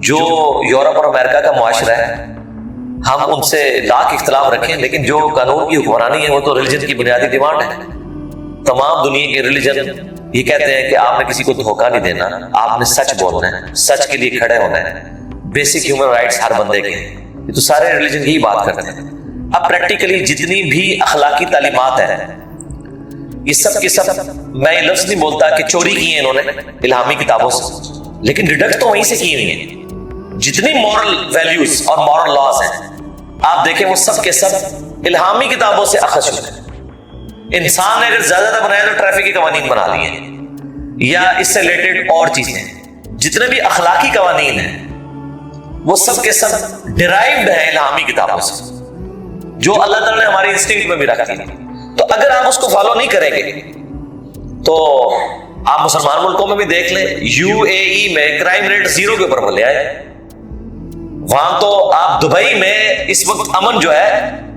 جو یورپ اور امریکہ کا معاشرہ ہے، ہم ان سے لاکھ اختلاف رکھیں، لیکن جو قانون کی حکمرانی ہے وہ تو ریلیجن کی بنیادی ڈیمانڈ ہے۔ تمام دنیا کے ریلیجن یہ کہتے ہیں کہ آپ نے کسی کو دھوکہ نہیں دینا، آپ نے سچ بولنا ہے، سچ کے لیے کھڑے ہونا ہے، بیسک ہیومن رائٹس ہر بندے کے ہیں۔ یہ تو سارے ریلیجن یہی بات کرتے ہیں۔ اب پریکٹیکلی جتنی بھی اخلاقی تعلیمات ہیں، یہ سب کے سب، میں یہ لفظ نہیں بولتا کہ چوری کی ہیں انہوں نے الہامی کتابوں سے، لیکن ڈیڈکٹ تو وہیں سے کی ہوئی ہیں۔ جتنی مورل ویلیوز اور مورل لاز ہیں آپ دیکھیں وہ سب کے سب الہامی کتابوں سے اخذ ہوئے ہیں۔ انسان نے اگر زیادہ بنایا تو ٹریفک کے قوانین بنا لیے ہیں یا اس سے ریلیٹڈ اور چیزیں، جتنے بھی اخلاقی قوانین ہیں وہ سب کے سب ڈرائیوڈ ہیں الہامی کتابوں سے، جو اللہ تعالیٰ نے ہماری انسٹنکٹ میں بھی رکھی ہے۔ تو اگر آپ اس کو فالو نہیں کریں گے تو آپ مسلمان ملکوں میں بھی دیکھ لیں، یو اے ای میں کرائم ریٹ 0 کے اوپر بولے آئے، وہاں تو آپ دبئی میں اس وقت امن جو ہے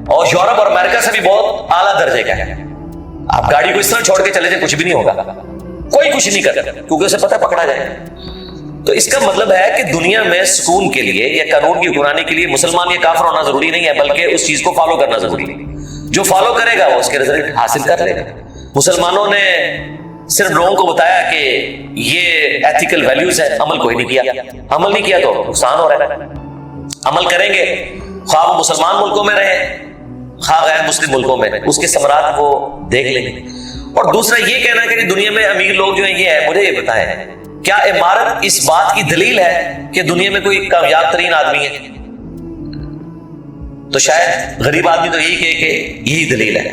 اور یورپ اور امریکہ سے بھی بہت اعلیٰ درجے کا ہے۔ آپ گاڑی کو اس طرح چھوڑ کے چلے جائیں کچھ بھی نہیں ہوگا، کوئی کچھ نہیں کرتا کیونکہ اسے پتہ پکڑا جائے۔ تو اس کا مطلب ہے کہ دنیا میں سکون کے لیے یا قانون کی حکمرانی کے لیے مسلمان یا کافر ہونا ضروری نہیں ہے، بلکہ اس چیز کو فالو کرنا ضروری ہے۔ جو فالو کرے گا وہ اس کے رزلٹ حاصل کر لے گا۔ مسلمانوں نے صرف لوگوں کو بتایا کہ یہ ایتھیکل ویلیوز ہیں، عمل کوئی نہیں کیا۔ عمل نہیں کیا تو نقصان ہو رہا ہے۔ عمل کریں گے، خواہ وہ مسلمان ملکوں میں رہیں خواہ غیر مسلم ملکوں میں، اس کے ثمرات وہ دیکھ لیں گے۔ اور دوسرا یہ کہنا کہ دنیا میں امیر لوگ جو ہیں یہ ہے، مجھے یہ بتائیں کیا عمارت اس بات کی دلیل ہے کہ دنیا میں کوئی کامیاب ترین آدمی ہے؟ تو شاید غریب آدمی تو یہی کہے کہ یہی دلیل ہے۔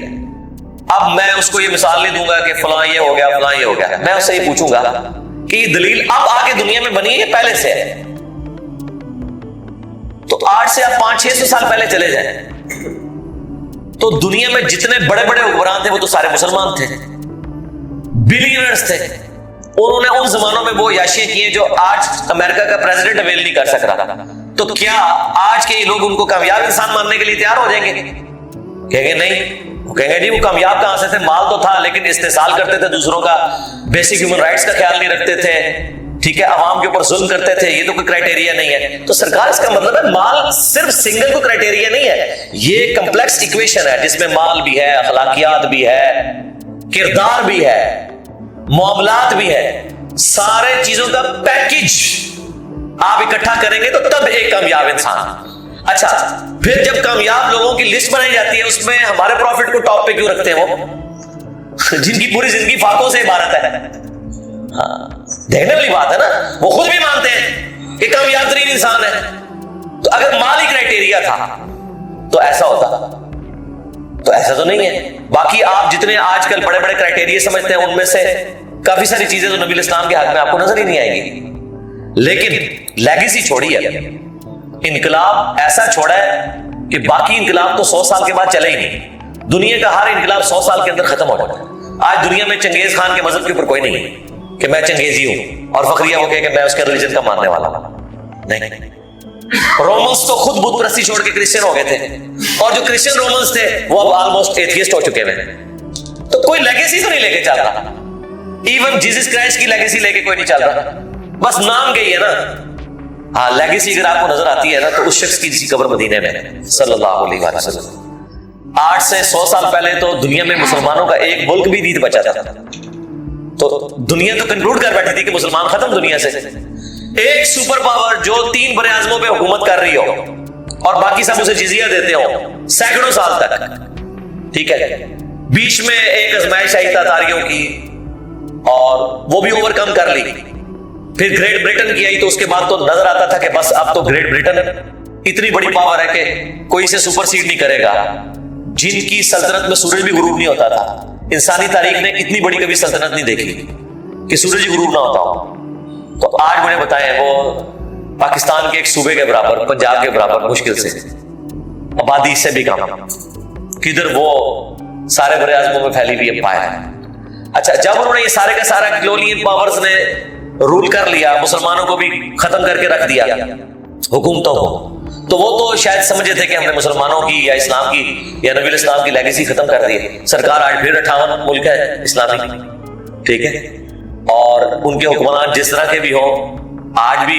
اب میں اس کو یہ مثال نہیں دوں گا کہ فلاں یہ ہو گیا فلاں یہ ہو گیا، میں اس سے یہ پوچھوں گا کہ یہ دلیل اب آگے دنیا میں بنی ہے پہلے سے ہے؟ تو آج سے آپ 500-600 سال پہلے چلے جائیں تو دنیا میں جتنے بڑے بڑے حکمران تھے وہ تو سارے مسلمان تھے، بلینئرز تھے۔ انہوں نے ان زمانوں میں وہ عیاشیاں کی ہیں جو آج امریکہ کا پریزیڈنٹ اویل نہیں کر سک رہا۔ تو کیا آج کے لوگ ان کو کامیاب انسان ماننے کے لیے تیار ہو جائیں گے؟ کہیں گے نہیں، وہ کہیں گے نہیں، وہ کامیاب کہاں سے تھے؟ مال تو تھا لیکن استحصال کرتے تھے دوسروں کا، بیسک ہیومن رائٹس کا خیال نہیں رکھتے تھے، ٹھیک ہے، عوام کے اوپر ظلم کرتے تھے، یہ تو کوئی کرائٹیریا نہیں ہے۔ تو سرکار اس کا مطلب ہے مال صرف سنگل کو کرائٹیریا نہیں ہے، یہ کمپلیکس ایکویشن ہے جس میں مال بھی ہے، اخلاقیات بھی ہے، کردار بھی ہے، معاملات بھی ہے، سارے چیزوں کا پیکج آپ اکٹھا کریں گے تو تب ایک کامیاب انسان۔ اچھا، پھر جب کامیاب لوگوں کی لسٹ بنائی جاتی ہے اس میں ہمارے پروفٹ کو ٹاپ پہ کیوں رکھتے ہیں؟ وہ جن کی پوری زندگی فاقوں سے عبارت ہے۔ ہاں، دیکھنے والی بات ہے نا، وہ خود بھی مانتے ہیں کہ کامیاب ترین انسان ہے۔ تو اگر مال ہی کرائٹیریا تھا تو ایسا ہوتا، تو ایسا تو نہیں ہے۔ باقی آپ جتنے آج کل بڑے بڑے کرائٹیریا سمجھتے ہیں ان میں سے کافی ساری چیزیں تو نبی الاسلام کے حق میں آپ کو نظر ہی نہیں آئے گی، لیکن لیگیسی چھوڑی ہے، انقلاب ایسا چھوڑا ہے کہ باقی انقلاب تو 100 سال کے بعد چلے ہی نہیں۔ دنیا کا ہر انقلاب 100 سال کے اندر ختم ہو جاتا ہے۔ آج دنیا میں چنگیز خان کے مذہب کے اوپر کوئی نہیں ہے کہ میں چنگیزی ہوں اور فخریہ وہ کہے کہ میں اس کے ریلیجن کا ماننے والا ہوں، نہیں۔ رومنس تو خود بت پرستی چھوڑ کے کرسچن ہو گئے تھے، اور جو کرسچن رومنس تھے وہ اب آلموسٹ ایتھیسٹ ہو چکے ہیں۔ تو کوئی لیگیسی تو نہیں لے کے چل رہا، ایون جیسس کرائسٹ کی لیگیسی لے کے کوئی نہیں چل رہا، بس نام گئی ہے نا۔ ہاں، لیگیسی اگر آپ کو نظر آتی ہے نا تو اس شخص کی جس کی قبر مدینے میں صلی اللہ علیہ وآلہ وسلم۔ 8 سے 100 سال پہلے تو دنیا میں مسلمانوں کا ایک ملک بھی نہیں بچا تھا، تو دنیا تو کنکلوڈ کر بیٹھی تھی کہ مسلمان ختم دنیا سے۔ ایک سپر پاور جو 3 بر اعظموں پہ حکومت کر رہی ہو اور باقی سب اسے جزیہ دیتے ہو سینکڑوں سال تک، ٹھیک ہے، بیچ میں ایک آزمائش آئی تاتاریوں کی اور وہ بھی اوور کم کر لی، پھر گریٹ برٹن کی آئی تو اس کے بعد تو نظر آتا تھا کہ بس اب تو گریٹ برٹن اتنی بڑی پاور ہے کہ کوئی اسے سپر سیڈ نہیں کرے گا، جن کی سلطنت میں سورج بھی غروب نہیں ہوتا تھا۔ انسانی تاریخ نے اتنی بڑی کبھی سلطنت نہیں دیکھی کہ سورج ہی غروب نہ ہوتا ہو۔ تو آج مجھے بتائیں، وہ پاکستان کے ایک صوبے کے برابر، پنجاب کے برابر مشکل سے آبادی سے بھی کم، کدھر وہ سارے بر اعظموں میں پھیلی ہوئی امپائر ہے۔ اچھا، جب انہوں نے یہ سارے کا سارا کلونیل پاورز نے رول کر لیا، مسلمانوں کو بھی ختم کر کے رکھ دیا حکومتوں کو، تو وہ تو شاید سمجھے تھے کہ ہم نے مسلمانوں کی یا اسلام کی یا نبی الاسلام کی لیگیسی ختم کر دی ہے۔ سرکار آج پھر 58 ملک ہے اسلامی، ٹھیک ہے، اور ان کے حکمران جس طرح کے بھی ہوں آج بھی